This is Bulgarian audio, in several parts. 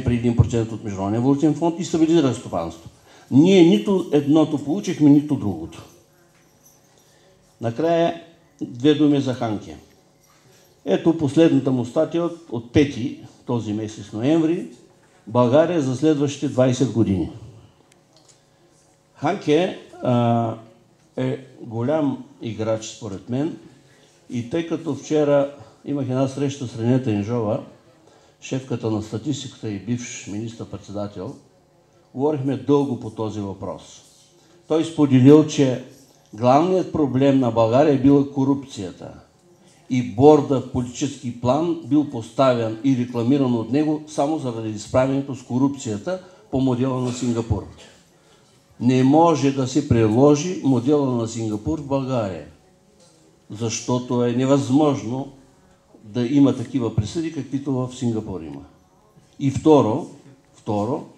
при 1% от Международния валутен фонд и стабилизира стопанството. Ние нито едното получихме, нито другото. Накрая две думи за Ханке. Ето последната му статия от 5 този месец ноември. България за следващите 20 години. Ханке е голям играч според мен и тъй като вчера имах една среща с Ренета Инжова, шефката на статистиката и бивш министър-председател, говорихме дълго по този въпрос. Той споделил, че главният проблем на България е била корупцията и борда в политически план бил поставен и рекламиран от него само заради справянето с корупцията по модела на Сингапур. Не може да се приложи модела на Сингапур в България, защото е невъзможно да има такива присъди, каквито в Сингапур има. И второ,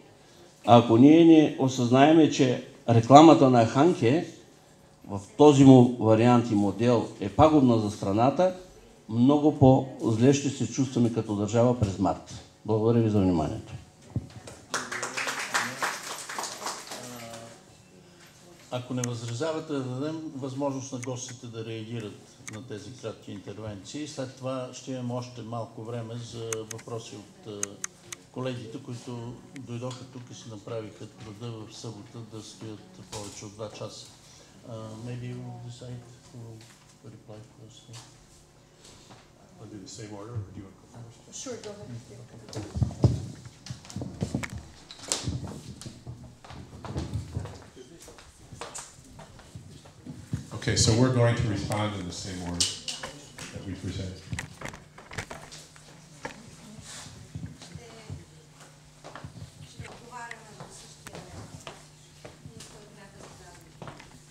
ако ние не осъзнаеме, че рекламата на Ханке в този му вариант и модел е пагубна за страната, много по-зле ще се чувстваме като държава през март. Благодаря ви за вниманието. Ако не възразявате, да дадем възможност на гостите да реагират на тези кратки интервенции. След това ще имаме още малко време за въпроси от колегите, които дойдоха тук и си направиха труда в събота да стоят повече от 2 часа. Maybe we'll decide who will reply first. I'll do the same order, or do you want to go first? Sure, go ahead. Okay, so we're going to respond in the same order that we presented.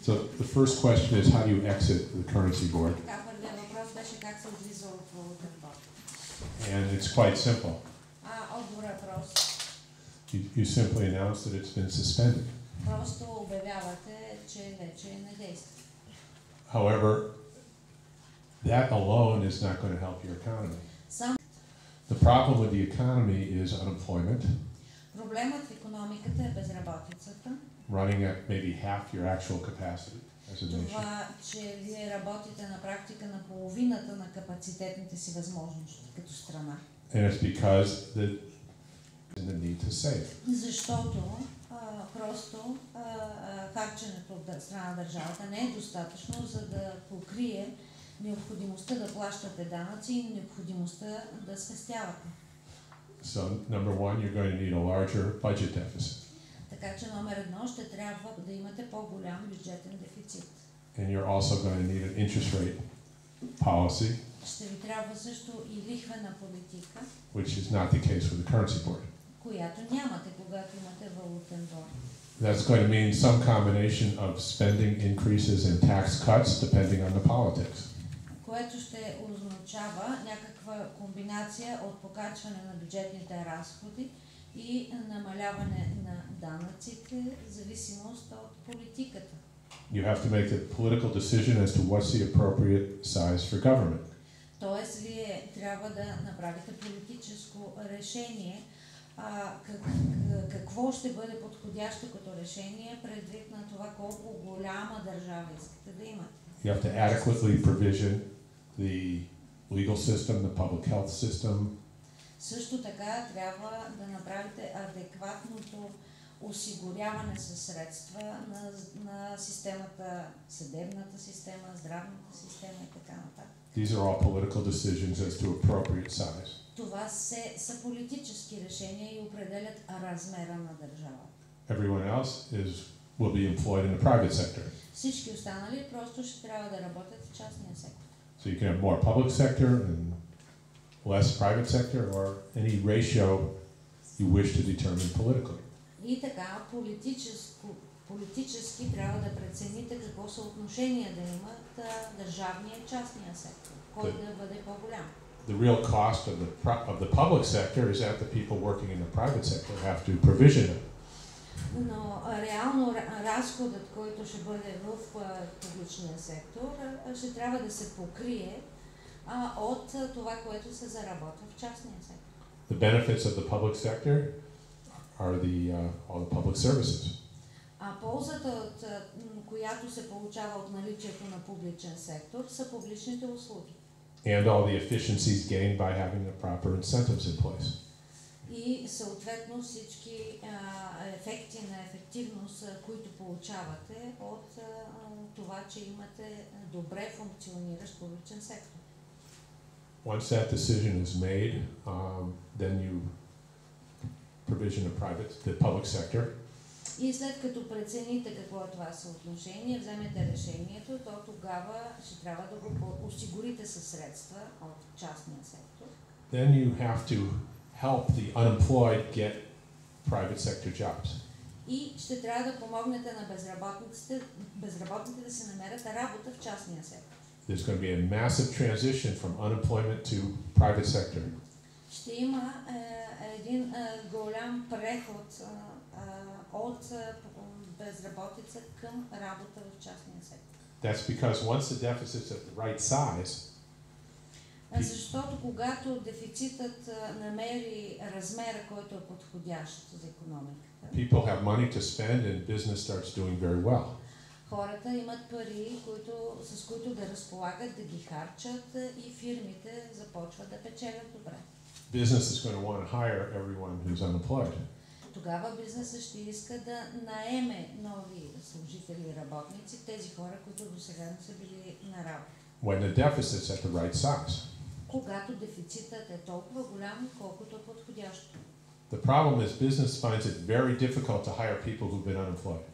So the first question is, how do you exit the currency board? And it's quite simple. You simply announce that it's been suspended. However, that alone is not going to help your economy. The problem with the economy is unemployment. Running at maybe half your actual capacity as a nation. And it's because in the need to save. Харченето от страна на държавата не е достатъчно, за да покрие необходимостта да плащате данъци и необходимостта да спестявате. So number one, you're going to need a larger budget deficit. Така че номер 1 ще трябва да имате по-голям бюджетен дефицит. And you're also going to need an interest rate policy. Ще ви трябва също и лихвена политика, which is not the case with the currency board. Която нямате, когато имате валутен борд. That's going to mean some combination of spending increases and tax cuts depending on the politics. Което ще означава някаква комбинация от покачване на бюджетните разходи и намаляване на данъците в зависимост от политиката. You have to make a political decision as to what's the appropriate size for government. Тоест, вие трябва да направите политическо решение, какво ще бъде подходящо като решение предвид на това колко голяма държава искате да имате. You have to adequately provision the legal system, the public health system. Също така трябва да направите адекватното осигуряване със средства на системата, съдебната система, здравната система и така нататък. These are all political decisions as to appropriate size. Това са политически решения и определят размера на държава. Everyone else will be employed in the private sector. Всички останали просто ще трябва да работят в частния сектор. So you can have more public sector and less private sector, or any ratio you wish to determine politically. И така, политически трябва да прецените какво съотношение да имат държавния и частния сектор, кой да бъде по-голям. The real cost of the public sector is that the people working in the private sector have to provision it. Но реално разходът, който ще бъде в публичния сектор, ще трябва да се покрие от това, което се заработва в частния сектор. The benefits of the public sector are all the public services. А ползата, която се получава от наличието на публичен сектор, са публичните услуги. And all the efficiencies gained by having the proper incentives in place. И съответно всички ефекти на ефективност, които получавате от това, че имате добре функциониращ публичен сектор. Once that decision is made, then you provision the public sector. И след като прецените какво е това съотношение, вземете решението, то тогава ще трябва да го осигурите със средства от частния сектор. Then you have to help the unemployed get private sector jobs. И ще трябва да помогнете на безработните да се намерят работа в частния сектор. There's going to be a massive transition from unemployment to private sector. Ще има един голям преход от безработица към работа в частния сектор. That's because once the deficit's at the right size, защото когато дефицитът намери размера, който е подходящ за икономиката, people have money to spend and business starts doing very well. Хората имат пари, с които да разполагат, да ги харчат и фирмите започват да печелят добре. Business is going to want to hire everyone who's unemployed. Тогава бизнесът ще иска да наеме нови служители и работници, тези хора, които досега не са били на работа. When the deficit's at the right size. Когато дефицитът е толкова голям, колкото е подходящо. The problem is business finds it very difficult to hire people who've been unemployed.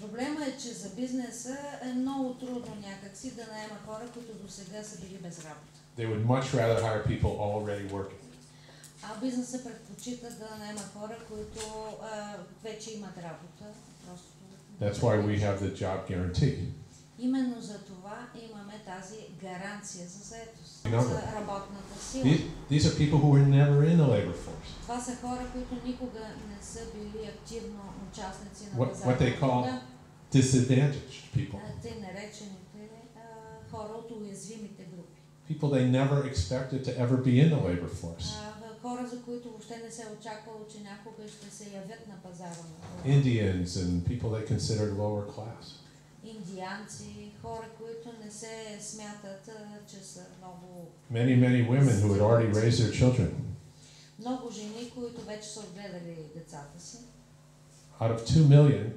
Проблема е, че за бизнеса е много трудно някакси да наема хора, които досега са били без работа. They would much rather hire people already working. А бизнесът предпочита да наема хора, които вече имат работа. That's why we have the job guarantee. Именно за това имаме тази гаранция за заетост, за работната сила. These are people who were never in the labor force. Това са хора, които никога не са били активно участници на пазара. What they call disadvantaged people. Те наречените хора от уязвимите групи. People they never expected to ever be in the labor force. Хора, за които въобще не се очаквало, че някога ще се явят на пазара. Indians and people they considered lower class. Индианци, хора, които не се смятат, че са много... Many women who had already raised their children. Много жени, които вече са отгледали децата си. Out of 2 million,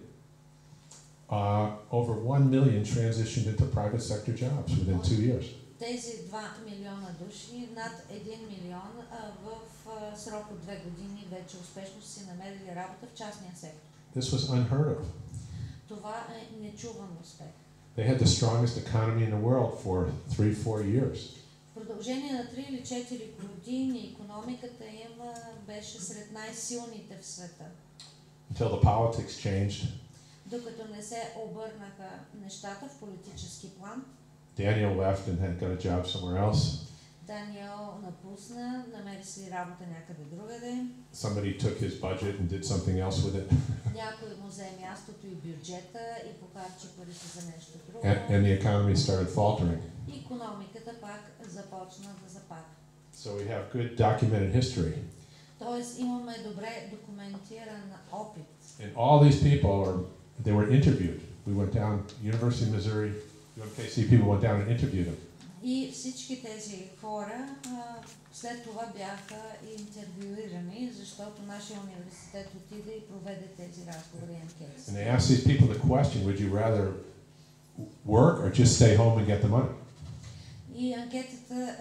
over 1 million transitioned into private sector jobs within 2 years. Тези 2 милиона души, над 1 милион в срок от 2 години вече успешно са си намерили работа в частния сектор. This was unheard of. Това е нечуван успех. They had the strongest economy in the world for 3-4 years. В продължение на 3 или 4 години икономиката им беше сред най-силните в света. Until the politics changed. Докато не се обърнаха нещата в политически план. Daniel left and had got a job somewhere else. Даниел напусна, намери си работа някъде другаде. Somebody took his budget and did something else with it. Някой му взе мястото и бюджета и похарчи парите за нещо друго. And the economy started faltering. Икономиката пак започна да запада. So we have good documented history. Тоест имаме добре документиран опит. And all these people they were interviewed. We went down University of Missouri, UMKC people went down and interviewed them. И всички тези хора след това бяха интервюирани, защото нашия университет отиде и проведе тези разговори. And they asked these people the question, would you rather work or just stay home and get the money? И анкетата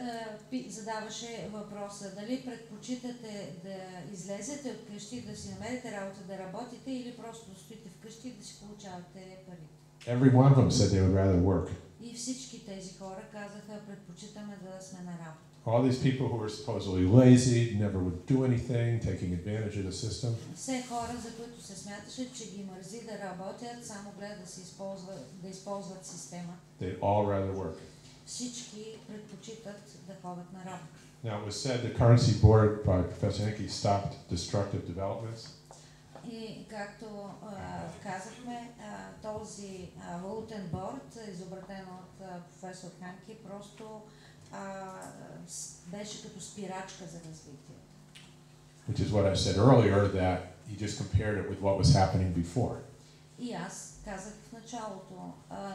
задаваше въпроса, дали предпочитате да излезете от къщи, да си намерите работа, да работите или просто да стоите вкъщи и да си получавате пари. Every one of them said they would rather work. И всички тези хора казаха, предпочитаме да сме на работа. All these people who were supposedly lazy, never would do anything, taking advantage of the system. Все хора, за които се смяташе, че ги мързи да работят, само гледат да използват система. They'd all rather work. Всички предпочитат да ходят на работа. Now it was said the currency board by Professor Henke stopped destructive developments. И както казахме, този валутен борд, изобретен от професор Ханке, просто беше като спирачка за развитие. which is what I said earlier, that you just compared it with what was happening before. И аз казах в началото,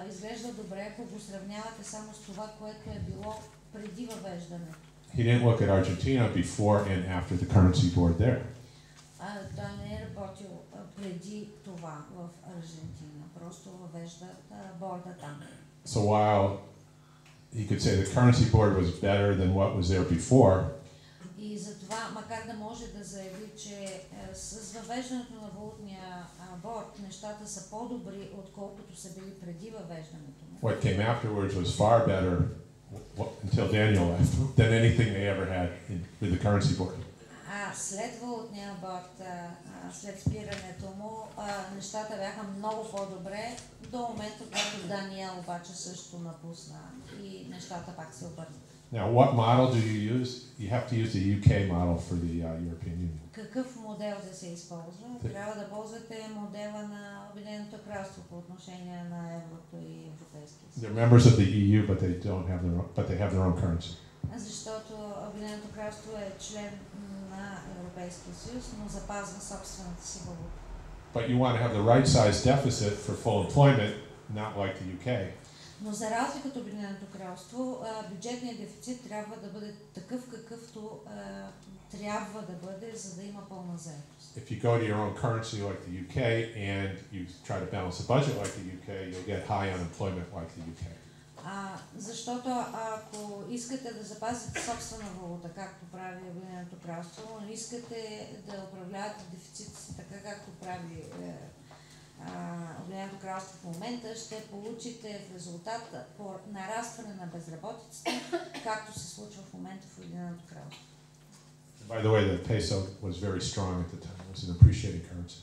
изглежда добре, ако го сравнявате само с това, което е било преди въвеждането. He didn't look at Argentina before and after the currency board there. Той не е работил преди това в Аржентина, просто въвежда борда там. So while he could say the currency board was better than what was there before, И затова, макар да може да заяви, че с въвеждането на валутния борд нещата са по-добри, отколкото са били преди въвеждането му. what came afterwards was far better until Daniel left than anything they ever had with the currency board. След валутния борд, след спирането му, нещата бяха много по-добре до момента, когато Даниел обаче също напусна и нещата пак се обърнаха. Now, what model do you use? You have to use the UK model for the European Union. Какъв модел да се използва? Трябва да ползвате модела на Обединеното кралство по отношение на еврото и Европейския съюз. They're members of the EU, but they have their own currency. Защото Обединеното кралство е член на Европейския съюз, но запазва собствената си валута. But you want to have the right size deficit for full employment, not like the UK. Но за разлика от Обединеното кралство, бюджетният дефицит трябва да бъде такъв, какъвто трябва да бъде, за да има пълна заетост. If you go to your own currency like the UK and you try to balance a budget like the UK, you'll get high unemployment like the UK. Защото ако искате да запазите собствена валута, както прави Обединеното кралство, но искате да управлявате дефицита си така, както прави Обединеното кралство в момента, ще получите в резултат по нарастване на безработицата, както се случва в момента в Обединеното кралство. By the way, the peso was very strong at the time. It was an appreciating currency.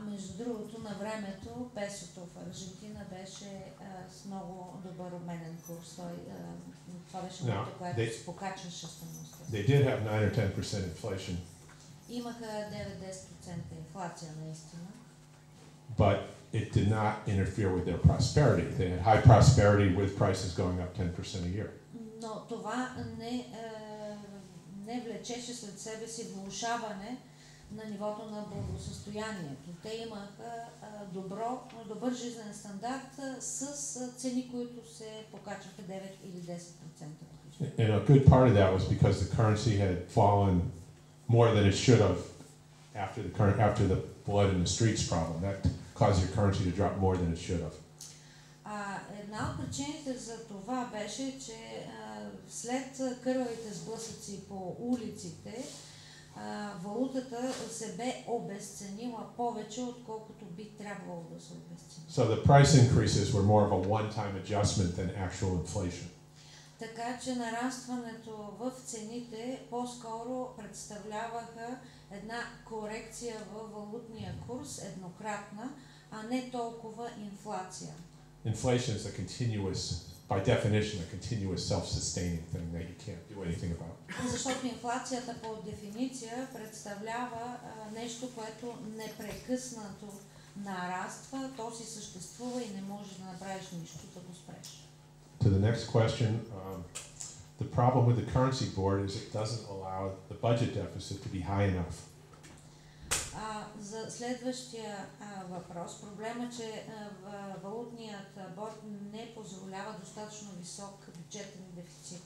Между другото, на времето песото в Аржентина беше с много добър обменен курс. Това беше нещо, което се покачваше стойността. They did have 9 or 10% inflation. Имаха 9-10% инфлация наистина. But it did not interfere with their prosperity. They had high prosperity with prices going up 10% a year. Но това не влечеше след себе си влошаване на нивото на благосъстоянието. Те имаха добър жизнен стандарт с цени, които се покачваха 9 или 10%. And a good part of that was because the currency had fallen more than it should have after the blood in the streets problem. That caused your currency to drop more than it should have. Една от причините за това беше, че след кървавите сблъсъци по улиците, валутата се бе обезценила повече, отколкото би трябвало да се обезцени. So the price increases were more of a one-time adjustment than actual inflation. Така че нарастването в цените по-скоро представляваха една корекция във валутния курс, еднократна, а не толкова инфлация. Inflation is a continuous, by definition, a continuous self-sustaining thing that you can't do anything about. Защото инфлацията по дефиниция представлява нещо, което непрекъснато нараства, то си съществува и не можеш да направиш нищо да го спреш. To the next question, the problem with the currency board is it doesn't allow the budget deficit to be high enough. За следващия въпрос, проблема е, че валутният борд не позволява достатъчно висок бюджетен дефицит.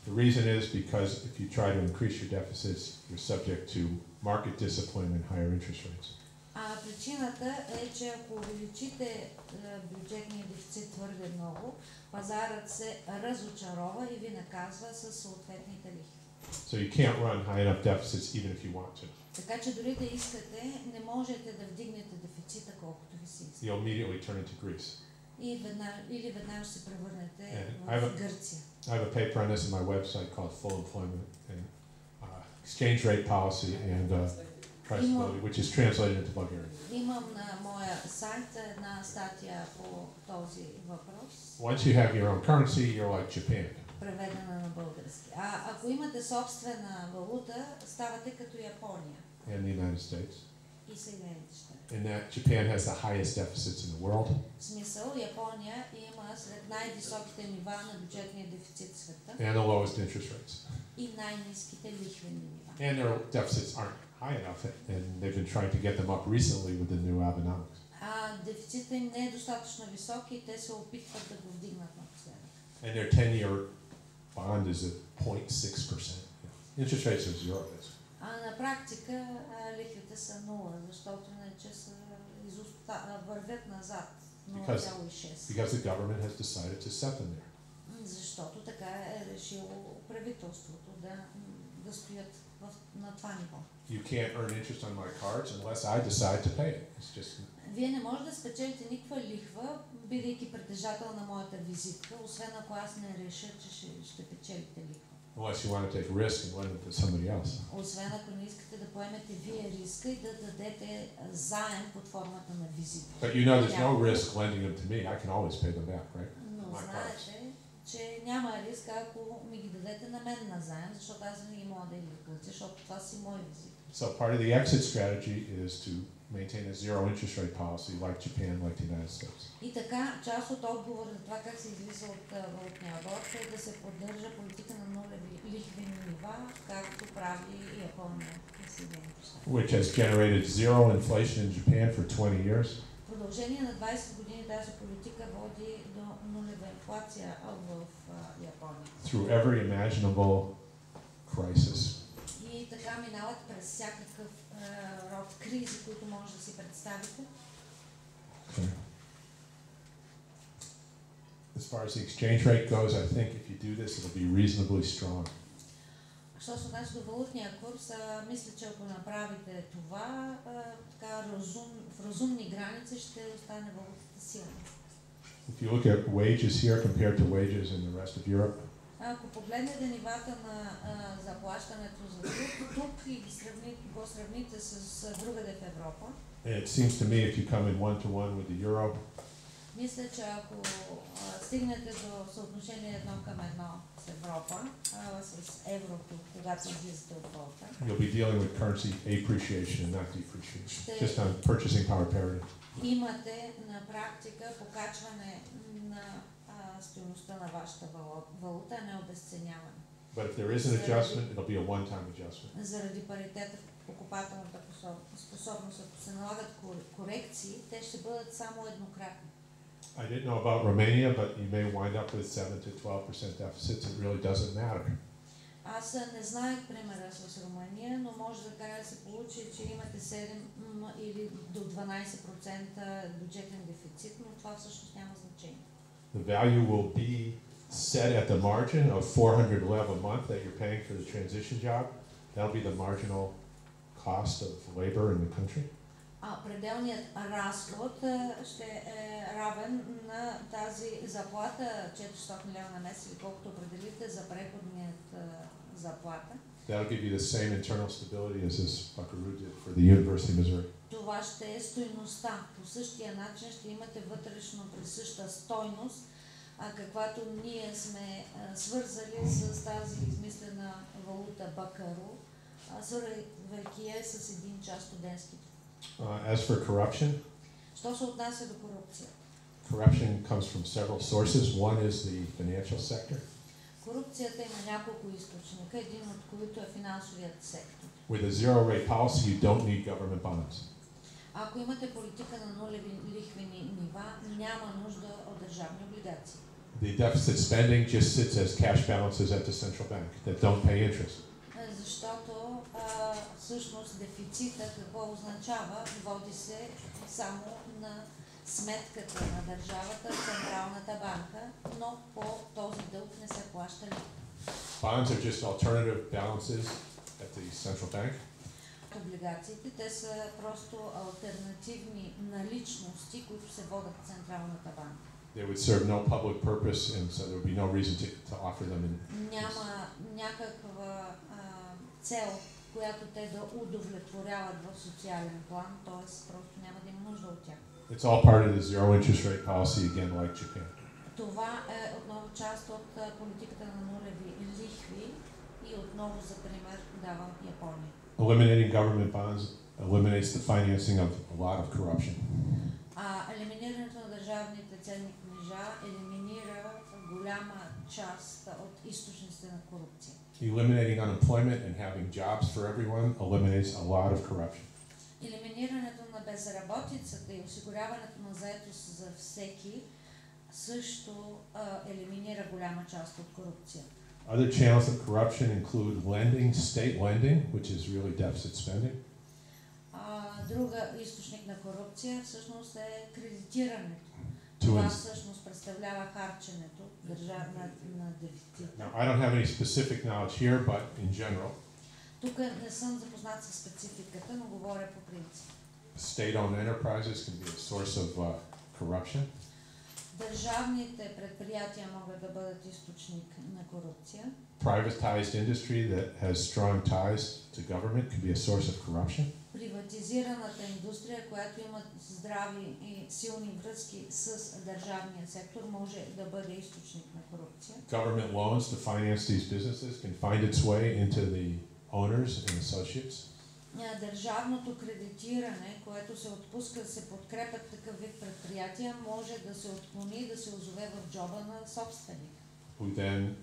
The reason is because if you try to increase your deficits, you're subject to market discipline and higher interest rates. Причината е, че ако увеличите бюджетния дефицит твърде много, пазарът се разочарова и ви наказва със съответните лихви. So you can't run high enough deficits even if you want to. Така че дори да искате, не можете да вдигнете дефицита колкото ви си иска. You'll immediately turn into Greece. Или веднага ще се превърнете в Гърция. I have a paper on this on my website called Full Employment and Exchange Rate Policy and Price Stability, which is translated into Bulgarian. Имам на моя сайт една статия по този въпрос. Once you have your own currency, you're like Japan. Преведена на български. Ако имате собствена валута, ставате като Япония. And the United States. И Съединените щати. And that Japan has the highest deficits in the world. В смисъл, Япония има сред най-високите нива на бюджетния дефицит в света. And the lowest interest rates. И най-ниските лихвени нива. And their deficits aren't high enough, and they've been trying to get them up recently with the new Abenomics. Дефицитът им не е достатъчно висок и те се опитват да го вдигнат напоследък. And their 10-year bond is at 0.6%. Interest rates are zero. На практика лихвите са 0, защото иначе са вървят назад 0,6. Because the government has decided to set them there. Защото така е решило правителството да стоят на това ниво. You can't earn interest on my cards unless I decide to pay it. It's just. Вие не можете да спечелите никаква лихва, бидейки притежател на моята визитка, освен ако аз не реша, че ще печелите лихва. Unless you want to take risk and lend it to somebody else. Освен ако не искате да поемете вие риска и да дадете заем под формата на визитка. But you know there's no risk lending them to me. I can always pay them back, right? Но знаете, че няма риск, ако ми ги дадете на мен на заем, защото аз не ги мога да ги платя, защото това си мои визитки. So part of the exit strategy is to maintain a zero interest rate policy like Japan, like the United States. И така, част от отговора за това как се излиза от валутния борд е да се поддържа политика на нулеви лихвени нива, както прави Япония и Съединените щати. Which has generated zero inflation in Japan for 20 years. В продължение на 20 години тази политика води до нулева инфлация в Япония. Through every imaginable crisis. И така минават през всякакъв род кризи, които може да си представите. Okay. As far as the exchange rate goes, I think if you do this, it'll be reasonably strong. Що се отнася до валутния курс, мисля, че ако направите това, така в разумни граници ще остане валутата силна. If you look at wages here compared to wages in the rest of Europe, Ако погледнете нивата на заплащането за тук и го сравните с другаде в Европа, it seems to me if you come in one-to-one with the euro, мисля, че ако стигнете до съотношение 1:1 с Европа, с еврото, когато излизате от борда, you'll be dealing with currency appreciation and not depreciation, just on purchasing power parity. имате на практика покачване на стойността на вашата валута, а не обезценяване. But if there is an adjustment, it'll be a one-time adjustment. Заради паритета в покупателната способност, ако се налагат корекции, те ще бъдат само еднократни. I didn't know about Romania, but you may wind up with 7 to 12% deficits. It really doesn't matter. Аз не знаех примера с Румъния, но може да се получи, че имате 7 или до 12% бюджетен дефицит, но това всъщност няма значение. The value will be set at the margin of 400 lev a month that you're paying for the transition job. That'll be the marginal cost of labor in the country. Пределният разход ще е равен на тази заплата 400 лева на месец, или колкото определите за преходният заплата. That'll give you the same internal stability as this buckaroo did for the University of Missouri. Това ще е стойността. По същия начин ще имате вътрешно присъща стойност, каквато ние сме свързали с тази измислена валута Бакаро, свързвайки я с един час студентски. As for corruption, Що се отнася до корупция? corruption comes from several sources. One is the financial sector. Корупцията има няколко източника, един от които е финансовият сектор. With a zero rate policy, you don't need government bonds. Ако имате политика на нулеви лихвени нива, няма нужда от държавни облигации. The deficit spending just sits as cash balances at the central bank that don't pay interest. Защото всъщност дефицита какво означава? Води се само на сметката на държавата, Централната банка, но по този дълг не се плаща ли. Bonds are just alternative balances at the central bank. Облигациите, те са просто алтернативни наличности, които се водят в Централната банка. They would serve no public purpose, and so there would be no reason to offer them. Няма някаква цел, която те да удовлетворяват в социален план, т.е. просто няма да има нужда от тях. It's all part of the zero interest rate policy, again, like Japan. Това е отново част от политиката на нулеви лихви и отново за пример давам Япония. Eliminating government bonds eliminates the financing of a lot of corruption. Елиминирането на държавните ценни книжа елиминира голяма част от източниците на корупция. Eliminating unemployment and having jobs for everyone eliminates a lot of corruption. Елиминирането на безработицата и осигуряването на заетост за всеки също елиминира голяма част от корупцията. Other channels of corruption include lending, state lending, which is really deficit spending. Друга източник на корупция всъщност е кредитирането. Това всъщност представлява харченето на дефицит. Now, I don't have any specific knowledge here, but in general, Тук не съм запознат с спецификата, но говоря по принцип. state-owned enterprises can be a source of corruption. Държавните предприятия могат да бъдат източник на корупция. Privatized industry that has strong ties to government can be a source of corruption. Приватизираната индустрия, която има здрави и силни връзки с държавния сектор, може да бъде източник на корупция. Government loans to finance these businesses can find its way into the owners and associates. Държавното кредитиране, което се отпуска да се подкрепят такъв вид предприятия, може да се отклони и да се озове в джоба на собственик. Who then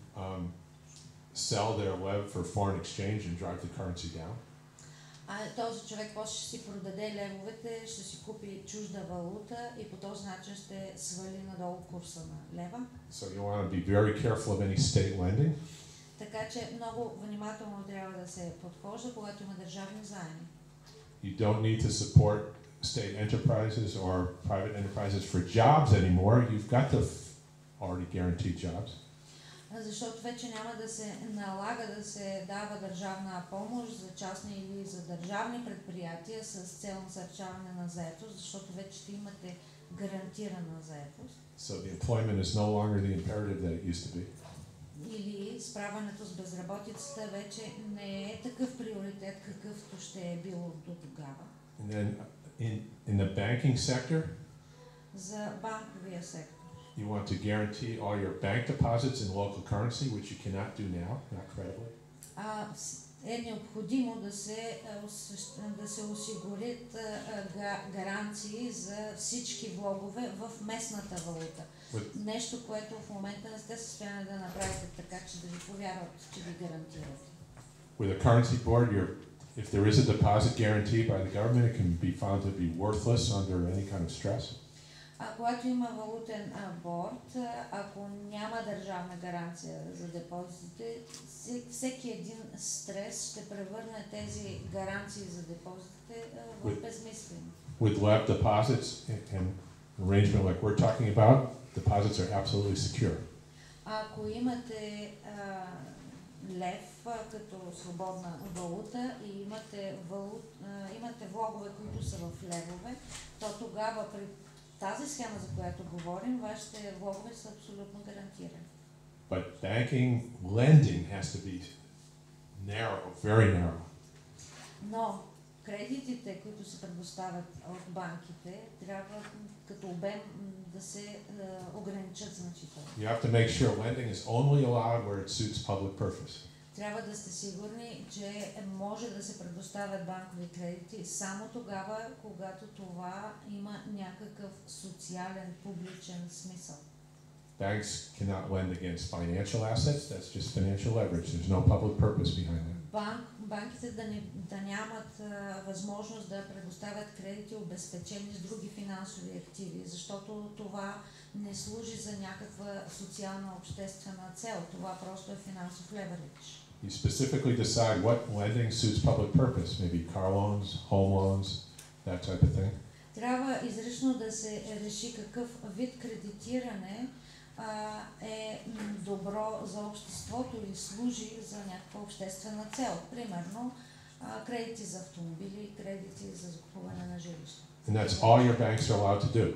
sell their lev for foreign exchange and drive the currency down. Този човек после ще си продаде левовете, ще си купи чужда валута и по този начин ще свали надолу курса на лева. So you want to be very careful of any state lending. Така че много внимателно трябва да се подхожда, когато има държавни заеми. You don't need to support state enterprises or private enterprises for jobs anymore. You've got the already guaranteed jobs. Защото вече няма да се налага да се дава държавна помощ за частни или за държавни предприятия с цел насърчаване на заетост, защото вече ще имате гарантирана заетост. So the employment is no longer the imperative that it used to be. Или справянето с безработицата вече не е такъв приоритет, какъвто ще е било до тогава. And then in the banking sector, За банковия сектор. you want to guarantee all your bank deposits in local currency, which you cannot do now, not credibly. Е необходимо да се осигурят гаранции за всички влогове в местната валута. Нещо, което в момента не сте състояние да направите така, че да ви повярват, че ви гарантират. With a currency board, if there is a deposit guarantee by the government, it can be found to be worthless under any kind of stress. Когато има валутен борд, ако няма държавна гаранция за депозитите, всеки един стрес ще превърне тези гаранции за депозитите в безсмислени. With lab deposits and arrangement like we're talking about, deposits are absolutely secure. Ако имате лев като свободна валута и имате влогове, които са в левове, то тогава при тази схема, за която говорим, вашите влогове са абсолютно гарантирани. But banking lending has to be narrow, very narrow. Но кредитите, които се предоставят от банките, трябва като обем да се ограничат значително. You have to make sure lending is only allowed where it suits public purpose. Трябва да сте сигурни, че може да се предоставят банкови кредити само тогава, когато това има някакъв социален, публичен смисъл. Banks cannot lend against financial assets. That's just financial leverage. There's no public purpose behind that. Банките да нямат възможност да предоставят кредити обезпечени с други финансови активи, защото това не служи за някаква социална обществена цел. Това просто е финансов леверидж. You specifically decide what lending suits public purpose, maybe car loans, home loans, that type of thing. Трябва изрично да се реши какъв вид кредитиране е добро за обществото или служи за някаква обществена цел. Примерно, кредити за автомобили, кредити за закупуване на жилища. And that's all your banks are allowed to do.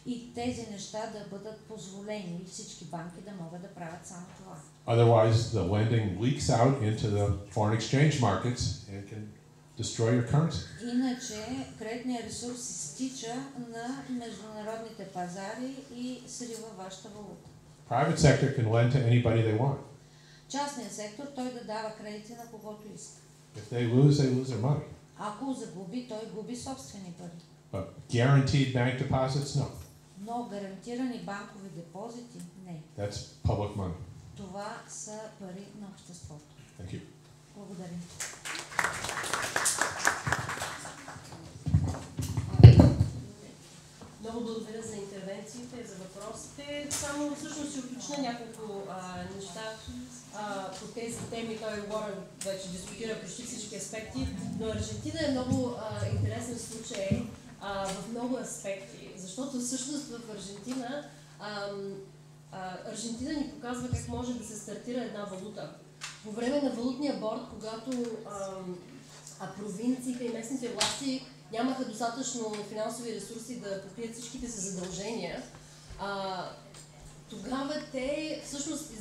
И тези неща да бъдат позволени и всички банки да могат да правят само това. Otherwise, the lending leaks out into the foreign exchange markets and can destroy your currency. Иначе кредитният ресурс изтича на международните пазари и срива вашата валута. Private sector can lend to anybody they want. Частният сектор той да дава кредити на когото иска. If they lose their money. Ако загуби, той губи собствени пари. But guaranteed bank deposits, no. Но гарантирани банкови депозити не. That's public money. Това са пари на обществото. Thank you. Благодаря. Много благодаря за интервенциите, за въпросите. Само всъщност ще уточня няколко неща по тези теми. Той Уорън вече дискутира почти всички аспекти, но Аржентина е много интересен случай в много аспекти, защото всъщност в Аржентина Аржентина ни показва как може да се стартира една валута. По време на валутния борд, когато провинциите и местните власти нямаха достатъчно финансови ресурси да покрият всичките си задължения, тогава те всъщност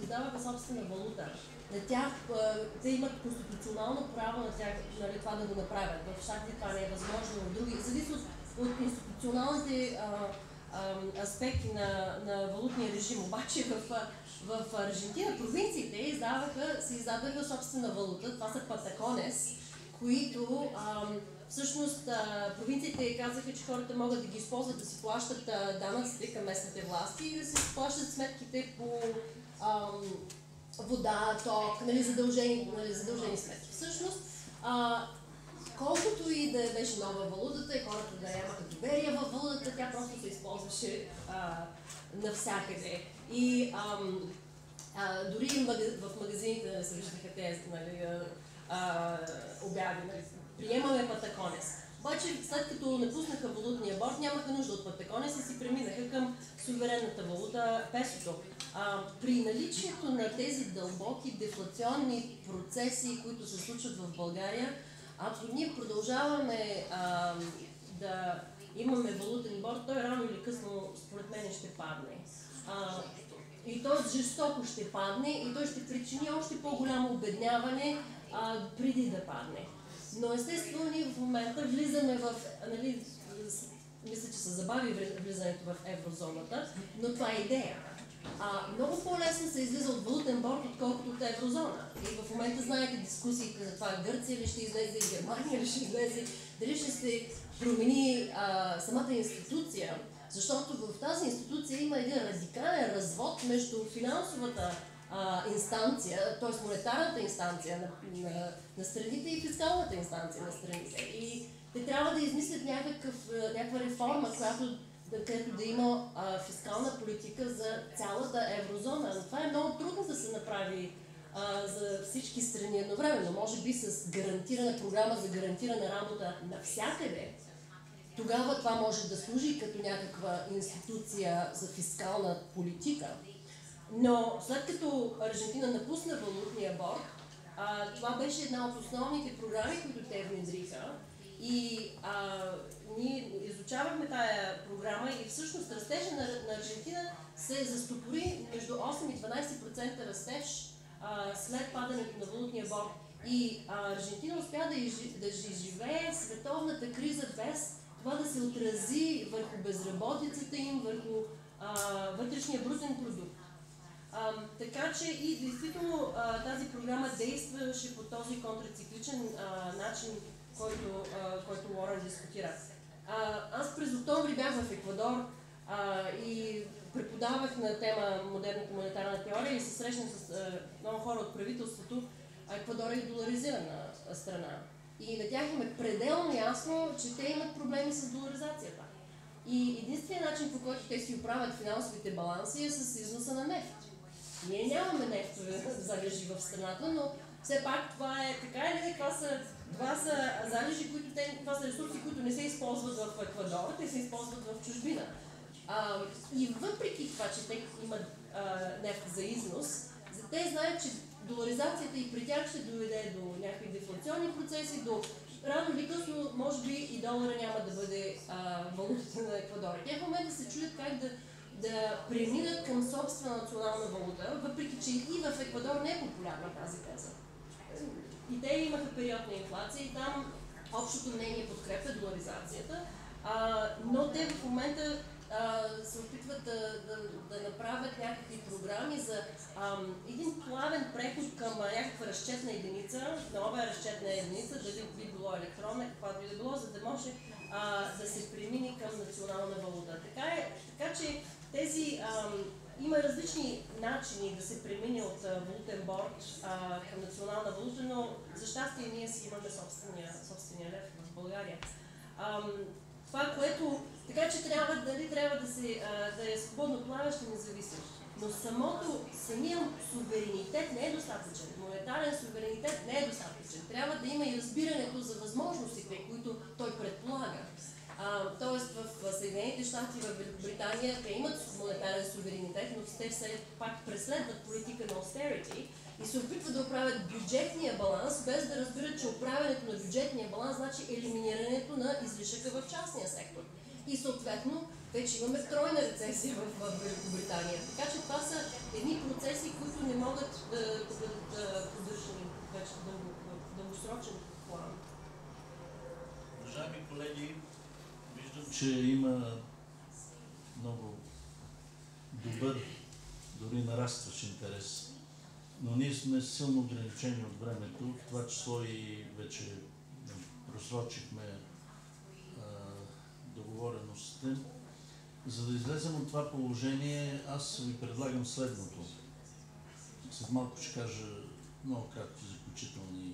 издаваха собствена валута. На тях, те имат конституционално право на тях, нали, това да го направят. В щатите това не е възможно, в други. Зависи от институционалните аспекти на валутния режим. Обаче в Аржентина провинциите си издадаха собствена валута. Това са патаконес, които всъщност провинциите казаха, че хората могат да ги използват да си плащат данъците към местните власти и да си плащат сметките по вода, ток, задължени сметки. Всъщност, колкото и да беше нова валутата и хората да нямаха доверие в валутата, тя просто се използваше навсякъде. И дори в магазините не се виждаха тези обяви. Приемаме патаконес. Обаче, след като напуснаха валутния борд, нямаха нужда от патаконес и си преминаха към суверенната валута песото. При наличието на тези дълбоки дефлационни процеси, които се случват в България, ако ние продължаваме да имаме валутен борд, той рано или късно, според мен, ще падне. И той жестоко ще падне и той ще причини още по-голямо обедняване преди да падне. Но естествено ние в момента влизаме в, мисля, че се забави влизането в еврозоната, но това е идея. Много по-лесно се излиза от валутен борд, отколкото от еврозона. И в момента знаете дискусиите за това Гърция ли ще излезе, Германия ли ще излезе, дали ще се промени самата институция, защото в тази институция има един радикален развод между финансовата инстанция, т.е. монетарната инстанция на страните и фискалната инстанция на страните. И те трябва да измислят някаква реформа, където да има фискална политика за цялата еврозона. Но това е много трудно да се направи за всички страни едновременно. Може би с гарантирана програма за гарантирана работа навсякъде. Тогава това може да служи като някаква институция за фискална политика. Но след като Аржентина напусна валутния борд, това беше една от основните програми, които те внедриха. И ние изучавахме тая програма и всъщност растежа на Аржентина се застопори между 8 и 12% растеж след падането на валутния борд. И Аржентина успя да изживее световната криза без това да се отрази върху безработицата им, върху вътрешния брутен продукт. Така че и действително тази програма действаше по този контрацикличен начин, който Уорън дискутира. Аз през октомври бях в Еквадор и преподавах на тема модерната монетарна теория и се срещнах с много хора от правителството. Еквадор е доларизирана страна. И на тях им е пределно ясно, че те имат проблеми с доларизацията. И единственият начин, по който те си оправят финансовите баланси е с износа на нефт. Ние нямаме нефтови залежи в страната, но все пак това е така или не, това са залежи, това са ресурси, които не се използват в Еквадор, те се използват в чужбина. И въпреки това, че те имат нефт за износ, те знаят, че доларизацията и при тях ще доведе до някакви дефлационни процеси, до рано или късно, може би и долара няма да бъде валутата на Еквадор. Те в момента се чудят как да преминат към собствена национална валута, въпреки че и в Еквадор не е популярна тази теза. И те имаха период на инфлация и там общото мнение подкрепя доларизацията, но те в момента се опитват да направят някакви програми за един плавен преход към някаква разчетна единица, нова разчетна единица, дали би било електронна, каквато и да било, за да може да се премини към национална валута. Така че тези има различни начини да се премине от валутен борд към национална валута, но за щастие ние си имаме собствения лев в България. Това, което... Така че трябва да е свободно плаващ и независим. Но самия суверенитет не е достатъчен. Монетарен суверенитет не е достатъчен. Трябва да има и разбирането за възможностите, които той предполага. Тоест в Съединените щати и в Великобритания те имат монетарен суверенитет, но те все пак преследват политика на austerity и се опитват да оправят бюджетния баланс, без да разбират, че оправянето на бюджетния баланс значи елиминирането на излишъка в частния сектор. И съответно вече имаме тройна рецесия в Великобритания. Така че това са едни процеси, които не могат да бъдат поддържани вече в дългосрочен план. Уважаеми колеги, виждам, че има много добър, дори нарастващ интерес. Но ние сме силно ограничени от времето, в това число и вече просрочихме договореностите. За да излезем от това положение, аз ви предлагам следното. След малко ще кажа много кратки заключителни